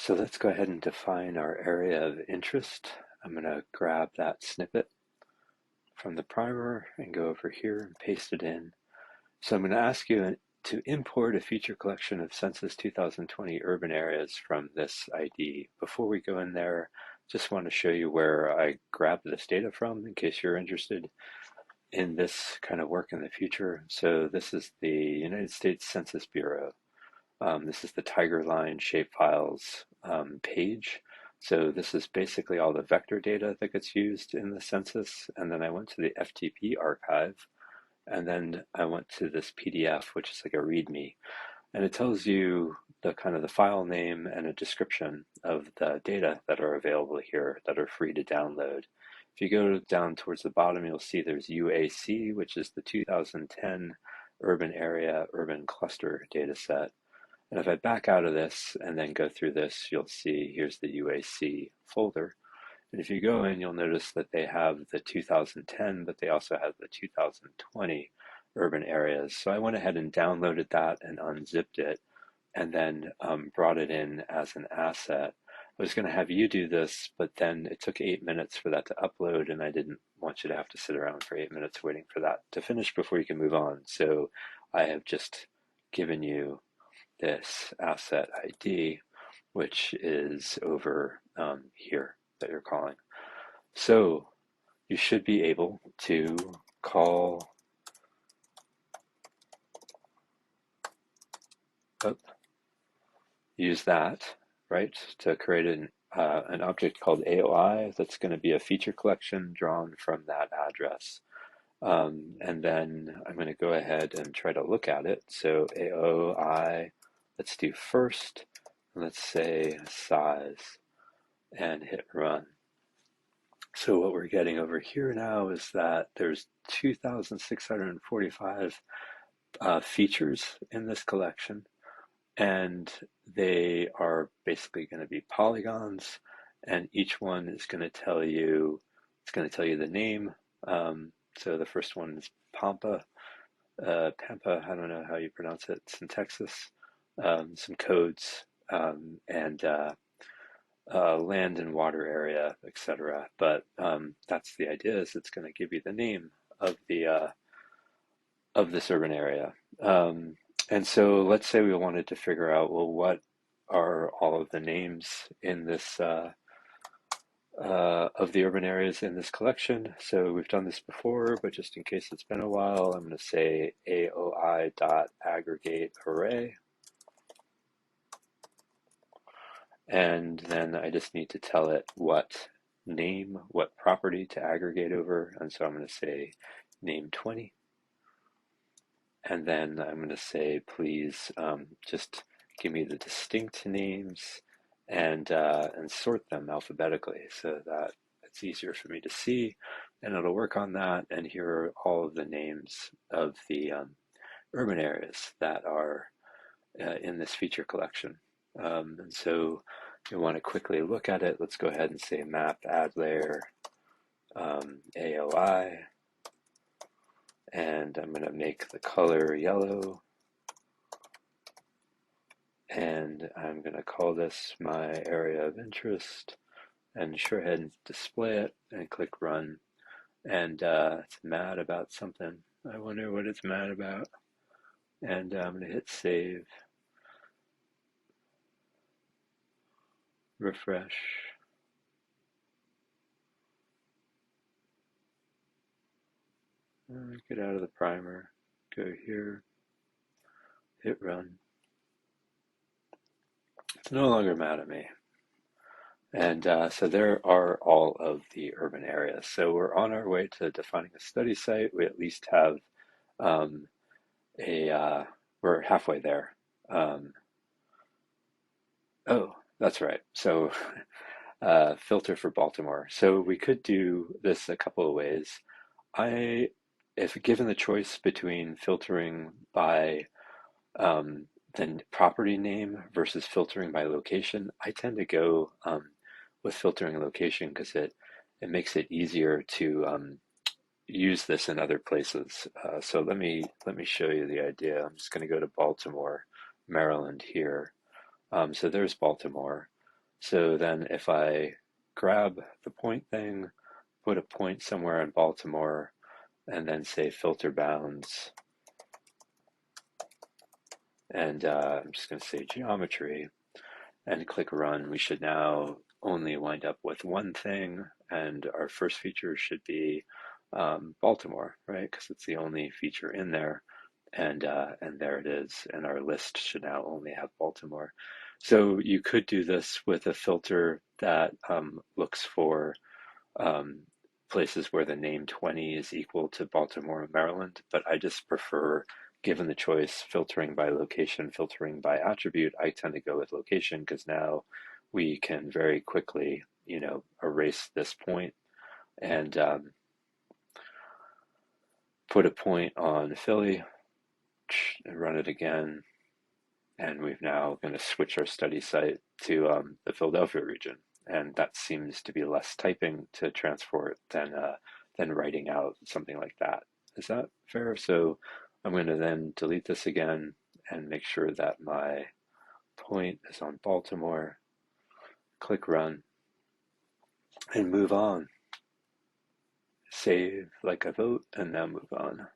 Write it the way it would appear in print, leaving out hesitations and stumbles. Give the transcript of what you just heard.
So let's go ahead and define our area of interest. I'm going to grab that snippet from the primer and go over here and paste it in. So I'm going to ask you to import a feature collection of Census 2020 urban areas from this ID. Before we go in there, just want to show you where I grabbed this data from in case you're interested in this kind of work in the future. So this is the United States Census Bureau. This is the Tiger Line shapefiles page. So this is basically all the vector data that gets used in the census. And then I went to the FTP archive, and then I went to this PDF, which is like a README, and it tells you the kind of the file name and a description of the data that are available here that are free to download. If you go down towards the bottom, you'll see there's UAC, which is the 2010 urban area, urban cluster data set. And if I back out of this and then go through this, you'll see here's the UAC folder. And if you go in, you'll notice that they have the 2010, but they also have the 2020 urban areas. So I went ahead and downloaded that and unzipped it and then brought it in as an asset. I was going to have you do this, but then it took 8 minutes for that to upload, and I didn't want you to have to sit around for 8 minutes waiting for that to finish before you can move on. So I have just given you this asset ID, which is over here that you're calling. So you should be able to call up, use that, right, to create an object called AOI that's going to be a feature collection drawn from that address. And then I'm going to go ahead and try to look at it. So AOI, let's do first, let's say size, and hit run. So what we're getting over here now is that there's 2,645 features in this collection, and they are basically going to be polygons, and each one is going to tell you, it's going to tell you the name. So the first one is Pampa, Pampa, I don't know how you pronounce it, it's in Texas, some codes, and land and water area, etc. But that's the idea, is it's going to give you the name of the of this urban area. And so let's say we wanted to figure out, well, what are all of the names in this of the urban areas in this collection. So we've done this before, but just in case it's been a while, I'm going to say AOI dot aggregate array. And then I just need to tell it what name, what property to aggregate over. And so I'm going to say name 20. And then I'm going to say, please just give me the distinct names and sort them alphabetically so that it's easier for me to see. And it'll work on that. And here are all of the names of the urban areas that are in this feature collection. And so if you want to quickly look at it, let's go ahead and say map add layer AOI, and I'm going to make the color yellow, and I'm going to call this my area of interest, and go ahead and display it and click run. And it's mad about something. I wonder what it's mad about. And I'm going to hit save, refresh. Get out of the primer, go here, hit run. It's no longer mad at me. And so there are all of the urban areas. So we're on our way to defining a study site. We at least have um, we're halfway there. Um, oh, that's right. So filter for Baltimore. So we could do this a couple of ways. If given the choice between filtering by the property name versus filtering by location, I tend to go with filtering location because it makes it easier to use this in other places. So let me show you the idea. I'm just going to go to Baltimore, Maryland here. So there's Baltimore. So then if I grab the point thing, put a point somewhere in Baltimore, and then say filter bounds, and I'm just going to say geometry, and click run, we should now only wind up with one thing, and our first feature should be Baltimore, right? Because it's the only feature in there, and there it is. And our list should now only have Baltimore. So you could do this with a filter that looks for um, places where the name 20 is equal to Baltimore, Maryland, but I just prefer, given the choice, filtering by location, filtering by attribute. I tend to go with location because now we can very quickly, erase this point and put a point on Philly and run it again. And we've now going to switch our study site to the Philadelphia region. And that seems to be less typing to transport than writing out something like that. Is that fair? So I'm going to then delete this again and make sure that my point is on Baltimore. Click run and move on. Save like a vote and now move on.